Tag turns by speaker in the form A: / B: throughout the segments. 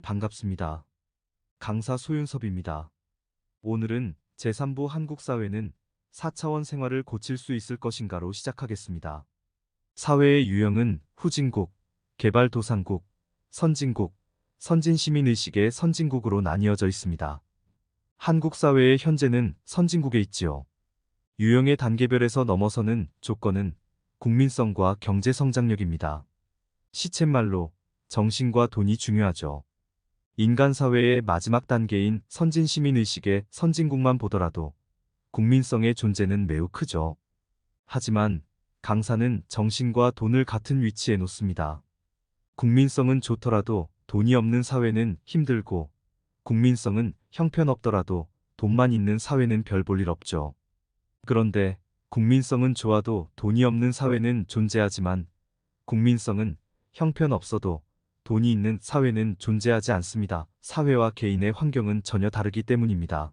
A: 반갑습니다. 강사 소윤섭입니다. 오늘은 제3부 한국사회는 4차원 생활을 고칠 수 있을 것인가로 시작하겠습니다. 사회의 유형은 후진국, 개발도상국, 선진국, 선진시민의식의 선진국으로 나뉘어져 있습니다. 한국 사회의 현재는 선진국에 있지요. 유형의 단계별에서 넘어서는 조건은 국민성과 경제성장력입니다. 시쳇말로 정신과 돈이 중요하죠. 인간 사회의 마지막 단계인 선진시민의식의 선진국만 보더라도 국민성의 존재는 매우 크죠. 하지만 강사는 정신과 돈을 같은 위치에 놓습니다. 국민성은 좋더라도 돈이 없는 사회는 힘들고, 국민성은 형편없더라도 돈만 있는 사회는 별 볼 일 없죠. 그런데 국민성은 좋아도 돈이 없는 사회는 존재하지만, 국민성은 형편없어도 돈이 있는 사회는 존재하지 않습니다. 사회와 개인의 환경은 전혀 다르기 때문입니다.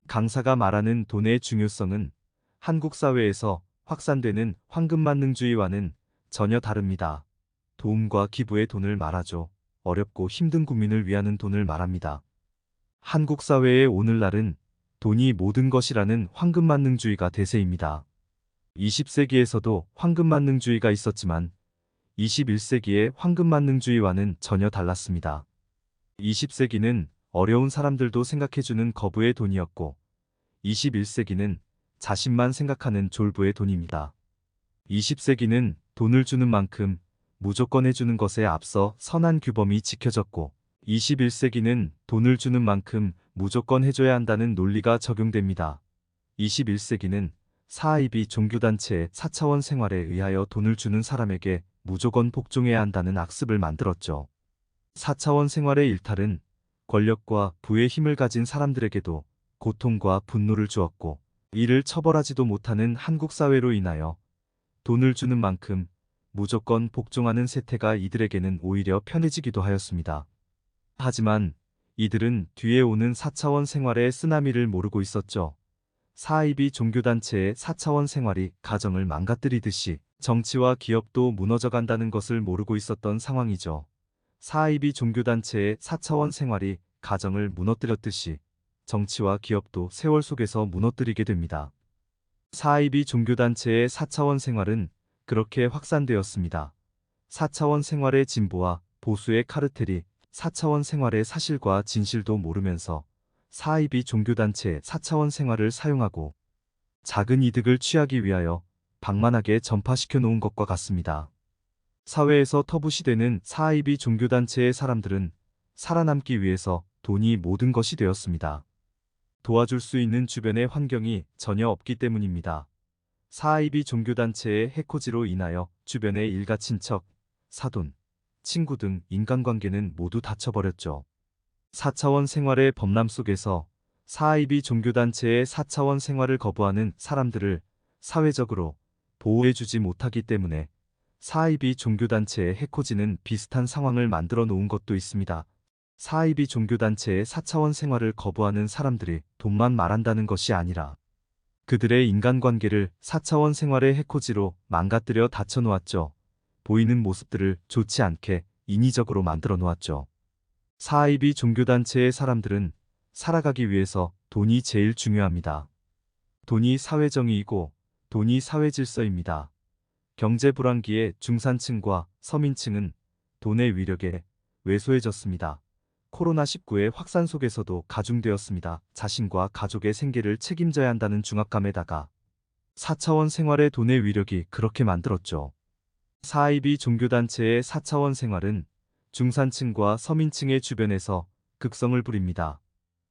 A: 강사가 말하는 돈의 중요성은 한국 사회에서 확산되는 황금만능주의와는 전혀 다릅니다. 도움과 기부의 돈을 말하죠. 어렵고 힘든 국민을 위하는 돈을 말합니다. 한국 사회의 오늘날은 돈이 모든 것이라는 황금만능주의가 대세입니다. 20세기에서도 황금만능주의가 있었지만 21세기의 황금만능주의와는 전혀 달랐습니다. 20세기는 어려운 사람들도 생각해주는 거부의 돈이었고, 21세기는 자신만 생각하는 졸부의 돈입니다. 20세기는 돈을 주는 만큼 무조건 해주는 것에 앞서 선한 규범이 지켜졌고, 21세기는 돈을 주는 만큼 무조건 해줘야 한다는 논리가 적용됩니다. 21세기는 사이비 종교단체의 4차원 생활에 의하여 돈을 주는 사람에게 무조건 복종해야 한다는 악습을 만들었죠. 4차원 생활의 일탈은 권력과 부의 힘을 가진 사람들에게도 고통과 분노를 주었고, 이를 처벌하지도 못하는 한국 사회로 인하여 돈을 주는 만큼 무조건 복종하는 세태가 이들에게는 오히려 편해지기도 하였습니다. 하지만 이들은 뒤에 오는 4차원 생활의 쓰나미를 모르고 있었죠. 사이비 종교단체의 4차원 생활이 가정을 망가뜨리듯이 정치와 기업도 무너져간다는 것을 모르고 있었던 상황이죠. 사이비 종교단체의 4차원 생활이 가정을 무너뜨렸듯이 정치와 기업도 세월 속에서 무너뜨리게 됩니다. 사이비 종교단체의 4차원 생활은 그렇게 확산되었습니다. 4차원 생활의 진보와 보수의 카르텔이 4차원 생활의 사실과 진실도 모르면서 사이비 종교단체의 4차원 생활을 사용하고 작은 이득을 취하기 위하여 방만하게 전파시켜 놓은 것과 같습니다. 사회에서 터부시되는 사이비 종교단체의 사람들은 살아남기 위해서 돈이 모든 것이 되었습니다. 도와줄 수 있는 주변의 환경이 전혀 없기 때문입니다. 사이비 종교단체의 해코지로 인하여 주변의 일가 친척, 사돈, 친구 등 인간관계는 모두 닫혀버렸죠. 4차원 생활의 범람 속에서 사이비 종교단체의 4차원 생활을 거부하는 사람들을 사회적으로 보호해주지 못하기 때문에 사이비 종교단체의 해코지는 비슷한 상황을 만들어 놓은 것도 있습니다. 사이비 종교단체의 4차원 생활을 거부하는 사람들이 돈만 말한다는 것이 아니라 그들의 인간관계를 4차원 생활의 해코지로 망가뜨려 닫혀놓았죠. 보이는 모습들을 좋지 않게 인위적으로 만들어 놓았죠. 사이비 종교단체의 사람들은 살아가기 위해서 돈이 제일 중요합니다. 돈이 사회정의이고 돈이 사회질서입니다. 경제 불황기에 중산층과 서민층은 돈의 위력에 왜소해졌습니다. 코로나19의 확산 속에서도 가중되었습니다. 자신과 가족의 생계를 책임져야 한다는 중압감에다가 4차원 생활의 돈의 위력이 그렇게 만들었죠. 사이비 종교단체의 4차원 생활은 중산층과 서민층의 주변에서 극성을 부립니다.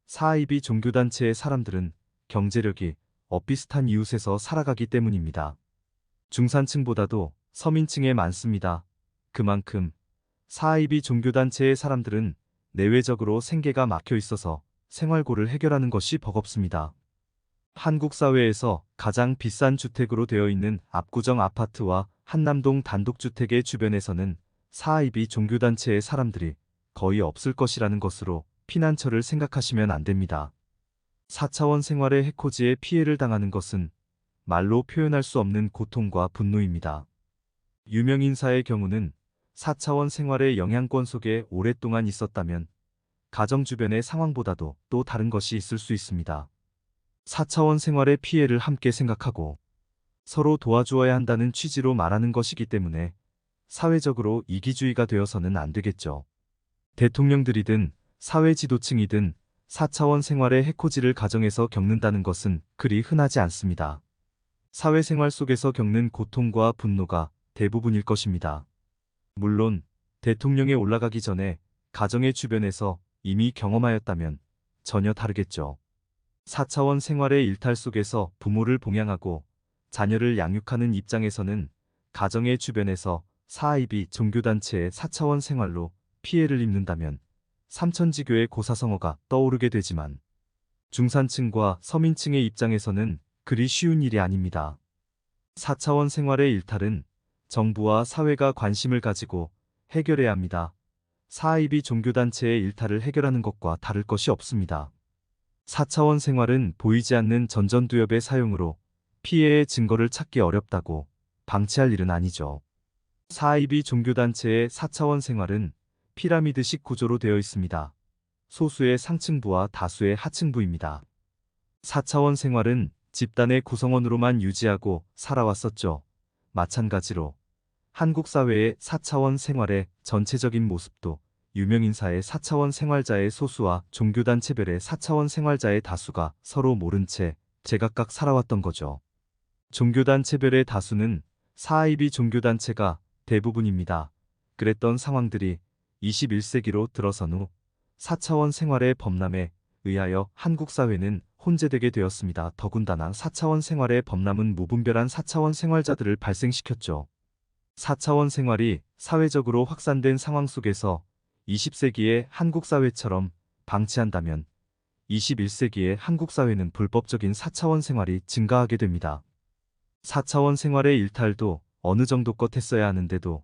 A: 사이비 종교단체의 사람들은 경제력이 엇비슷한 이웃에서 살아가기 때문입니다. 중산층보다도 서민층에 많습니다. 그만큼 사이비 종교단체의 사람들은 내외적으로 생계가 막혀 있어서 생활고를 해결하는 것이 버겁습니다. 한국 사회에서 가장 비싼 주택으로 되어 있는 압구정 아파트와 한남동 단독주택의 주변에서는 사이비 종교단체의 사람들이 거의 없을 것이라는 것으로 피난처를 생각하시면 안 됩니다. 4차원 생활의 해코지에 피해를 당하는 것은 말로 표현할 수 없는 고통과 분노입니다. 유명인사의 경우는 4차원 생활의 영향권 속에 오랫동안 있었다면 가정 주변의 상황보다도 또 다른 것이 있을 수 있습니다. 4차원 생활의 피해를 함께 생각하고 서로 도와주어야 한다는 취지로 말하는 것이기 때문에 사회적으로 이기주의가 되어서는 안 되겠죠. 대통령들이든 사회 지도층이든 4차원 생활의 해코지를 가정에서 겪는다는 것은 그리 흔하지 않습니다. 사회생활 속에서 겪는 고통과 분노가 대부분일 것입니다. 물론 대통령에 올라가기 전에 가정의 주변에서 이미 경험하였다면 전혀 다르겠죠. 4차원 생활의 일탈 속에서 부모를 봉양하고 자녀를 양육하는 입장에서는 가정의 주변에서 사이비 종교단체의 4차원 생활로 피해를 입는다면 삼천지교의 고사성어가 떠오르게 되지만 중산층과 서민층의 입장에서는 그리 쉬운 일이 아닙니다. 4차원 생활의 일탈은 정부와 사회가 관심을 가지고 해결해야 합니다. 사이비 종교단체의 일탈을 해결하는 것과 다를 것이 없습니다. 4차원 생활은 보이지 않는 전전두엽의 사용으로 피해의 증거를 찾기 어렵다고 방치할 일은 아니죠. 사이비 종교단체의 4차원 생활은 피라미드식 구조로 되어 있습니다. 소수의 상층부와 다수의 하층부입니다. 4차원 생활은 집단의 구성원으로만 유지하고 살아왔었죠. 마찬가지로 한국 사회의 4차원 생활의 전체적인 모습도 유명인사의 4차원 생활자의 소수와 종교단체별의 4차원 생활자의 다수가 서로 모른 채 제각각 살아왔던 거죠. 종교단체별의 다수는 사이비 종교단체가 대부분입니다. 그랬던 상황들이 21세기로 들어선 후 4차원 생활의 범람에 의하여 한국 사회는 혼재되게 되었습니다. 더군다나 4차원 생활의 범람은 무분별한 4차원 생활자들을 발생시켰죠. 4차원 생활이 사회적으로 확산된 상황 속에서 20세기의 한국 사회처럼 방치한다면 21세기의 한국 사회는 불법적인 4차원 생활이 증가하게 됩니다. 4차원 생활의 일탈도 어느 정도껏 했어야 하는데도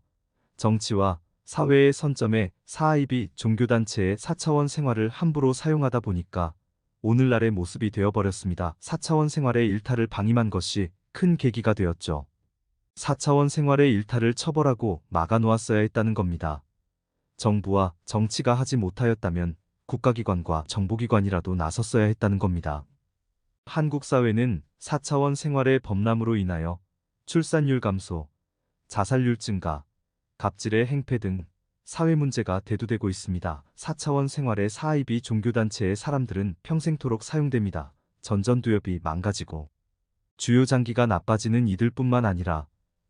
A: 정치와 사회의 선점에 사이비 종교단체의 4차원 생활을 함부로 사용하다 보니까 오늘날의 모습이 되어버렸습니다. 4차원 생활의 일탈을 방임한 것이 큰 계기가 되었죠. 4차원 생활의 일탈을 처벌하고 막아놓았어야 했다는 겁니다. 정부와 정치가 하지 못하였다면 국가기관과 정보기관이라도 나섰어야 했다는 겁니다. 한국 사회는 4차원 생활의 범람으로 인하여 출산율 감소, 자살률 증가, 갑질의 행패 등 사회 문제가 대두되고 있습니다. 4차원 생활의 사이비 종교단체의 사람들은 평생토록 사용됩니다. 전전두엽이 망가지고 주요 장기가 나빠지는 이들뿐만 아니라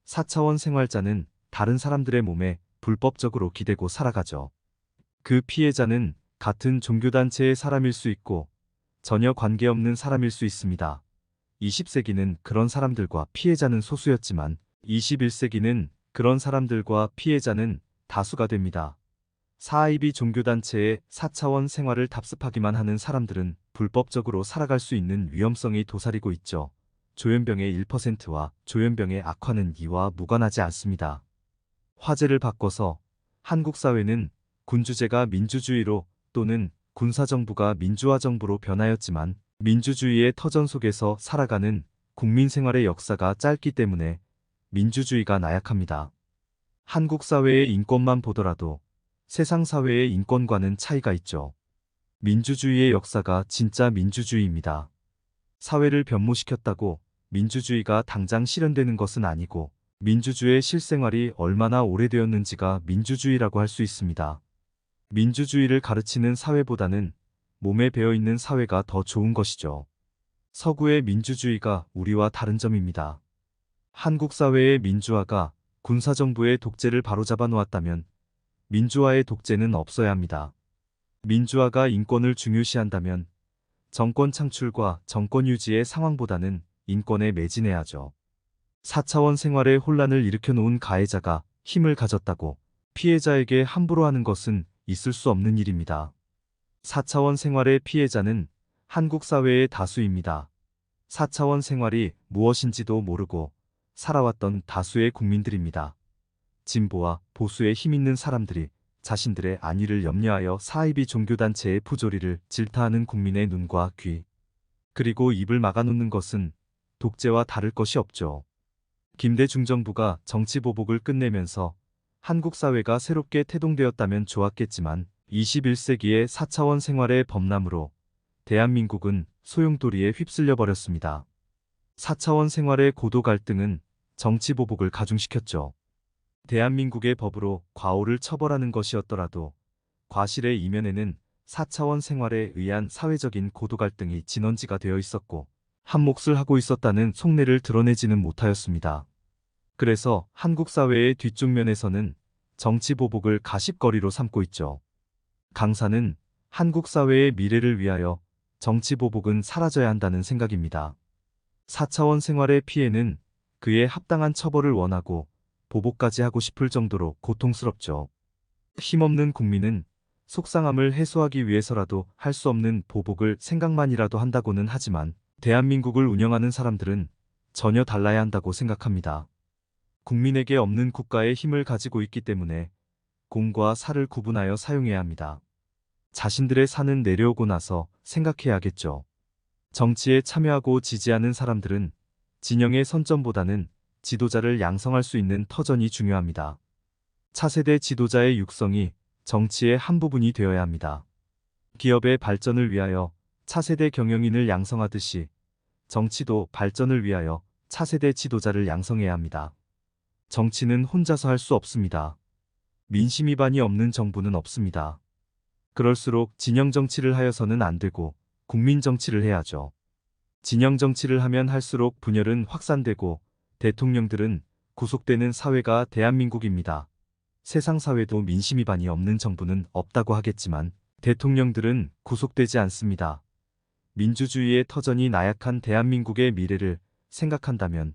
A: 4차원 생활자는 다른 사람들의 몸에 불법적으로 기대고 살아가죠. 그 피해자는 같은 종교단체의 사람일 수 있고 전혀 관계없는 사람일 수 있습니다. 20세기는 그런 사람들과 피해자는 소수였지만 21세기는 그런 사람들과 피해자는 다수가 됩니다. 사이비 종교단체의 4차원 생활을 답습하기만 하는 사람들은 불법적으로 살아갈 수 있는 위험성이 도사리고 있죠. 조현병의 1%와 조현병의 악화는 이와 무관하지 않습니다. 화제를 바꿔서 한국 사회는 군주제가 민주주의로 또는 군사정부가 민주화정부로 변하였지만 민주주의의 터전 속에서 살아가는 국민 생활의 역사가 짧기 때문에 민주주의가 나약합니다. 한국 사회의 인권만 보더라도 세상 사회의 인권과는 차이가 있죠. 민주주의의 역사가 진짜 민주주의입니다. 사회를 변모시켰다고 민주주의가 당장 실현되는 것은 아니고 민주주의의 실생활이 얼마나 오래되었는지가 민주주의라고 할 수 있습니다. 민주주의를 가르치는 사회보다는 몸에 배어있는 사회가 더 좋은 것이죠. 서구의 민주주의가 우리와 다른 점입니다. 한국 사회의 민주화가 군사정부의 독재를 바로잡아 놓았다면 민주화의 독재는 없어야 합니다. 민주화가 인권을 중요시한다면 정권 창출과 정권 유지의 상황보다는 인권에 매진해야죠. 4차원 생활의 혼란을 일으켜 놓은 가해자가 힘을 가졌다고 피해자에게 함부로 하는 것은 있을 수 없는 일입니다. 4차원 생활의 피해자는 한국 사회의 다수입니다. 4차원 생활이 무엇인지도 모르고 살아왔던 다수의 국민들입니다. 진보와 보수의 힘있는 사람들이 자신들의 안위를 염려하여 사이비 종교단체의 부조리를 질타하는 국민의 눈과 귀, 그리고 입을 막아놓는 것은 독재와 다를 것이 없죠. 김대중 정부가 정치보복을 끝내면서 한국 사회가 새롭게 태동되었다면 좋았겠지만 21세기의 4차원 생활의 범람으로 대한민국은 소용돌이에 휩쓸려 버렸습니다. 4차원 생활의 고도 갈등은 정치 보복을 가중시켰죠. 대한민국의 법으로 과오를 처벌하는 것이었더라도 과실의 이면에는 4차원 생활에 의한 사회적인 고도 갈등이 진원지가 되어 있었고 한 몫을 하고 있었다는 속내를 드러내지는 못하였습니다. 그래서 한국 사회의 뒤쪽 면에서는 정치 보복을 가십거리로 삼고 있죠. 강사는 한국 사회의 미래를 위하여 정치 보복은 사라져야 한다는 생각입니다. 4차원 생활의 피해는 그에 합당한 처벌을 원하고 보복까지 하고 싶을 정도로 고통스럽죠. 힘없는 국민은 속상함을 해소하기 위해서라도 할 수 없는 보복을 생각만이라도 한다고는 하지만 대한민국을 운영하는 사람들은 전혀 달라야 한다고 생각합니다. 국민에게 없는 국가의 힘을 가지고 있기 때문에 공과 사를 구분하여 사용해야 합니다. 자신들의 사는 내려오고 나서 생각해야겠죠. 정치에 참여하고 지지하는 사람들은 진영의 선점보다는 지도자를 양성할 수 있는 터전이 중요합니다. 차세대 지도자의 육성이 정치의 한 부분이 되어야 합니다. 기업의 발전을 위하여 차세대 경영인을 양성하듯이 정치도 발전을 위하여 차세대 지도자를 양성해야 합니다. 정치는 혼자서 할 수 없습니다. 민심 위반이 없는 정부는 없습니다. 그럴수록 진영 정치를 하여서는 안 되고 국민 정치를 해야죠. 진영 정치를 하면 할수록 분열은 확산되고 대통령들은 구속되는 사회가 대한민국입니다. 세상 사회도 민심 위반이 없는 정부는 없다고 하겠지만 대통령들은 구속되지 않습니다. 민주주의의 터전이 나약한 대한민국의 미래를 생각한다면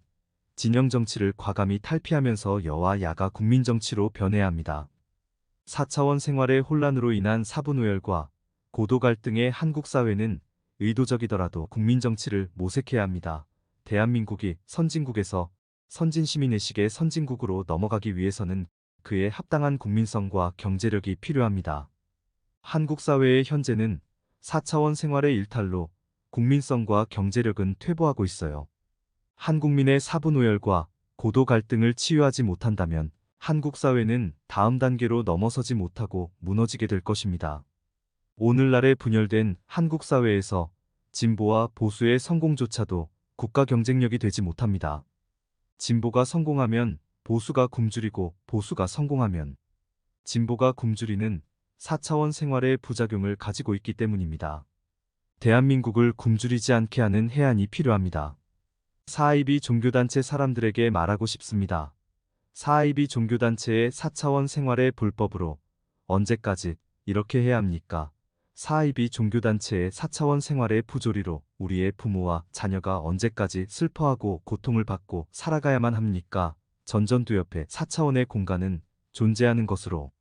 A: 진영 정치를 과감히 탈피하면서 여와 야가 국민 정치로 변해야 합니다. 4차원 생활의 혼란으로 인한 사분오열과 고도 갈등의 한국 사회는 의도적이더라도 국민 정치를 모색해야 합니다. 대한민국이 선진국에서 선진 시민의식의 선진국으로 넘어가기 위해서는 그에 합당한 국민성과 경제력이 필요합니다. 한국 사회의 현재는 4차원 생활의 일탈로 국민성과 경제력은 퇴보하고 있어요. 한국민의 사분오열과 고도 갈등을 치유하지 못한다면 한국 사회는 다음 단계로 넘어서지 못하고 무너지게 될 것입니다. 오늘날의 분열된 한국 사회에서 진보와 보수의 성공조차도 국가 경쟁력이 되지 못합니다. 진보가 성공하면 보수가 굶주리고 보수가 성공하면 진보가 굶주리는 4차원 생활의 부작용을 가지고 있기 때문입니다. 대한민국을 굶주리지 않게 하는 해안이 필요합니다. 4IB 종교단체 사람들에게 말하고 싶습니다. 4IB 종교단체의 4차원 생활의 불법으로 언제까지 이렇게 해야 합니까? 4IB 종교단체의 4차원 생활의 부조리로 우리의 부모와 자녀가 언제까지 슬퍼하고 고통을 받고 살아가야만 합니까? 전전두 옆에 4차원의 공간은 존재하는 것으로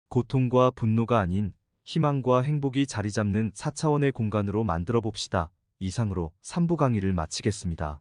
A: 고통과 분노가 아닌 희망과 행복이 자리 잡는 4차원의 공간으로 만들어 봅시다. 이상으로 3부 강의를 마치겠습니다.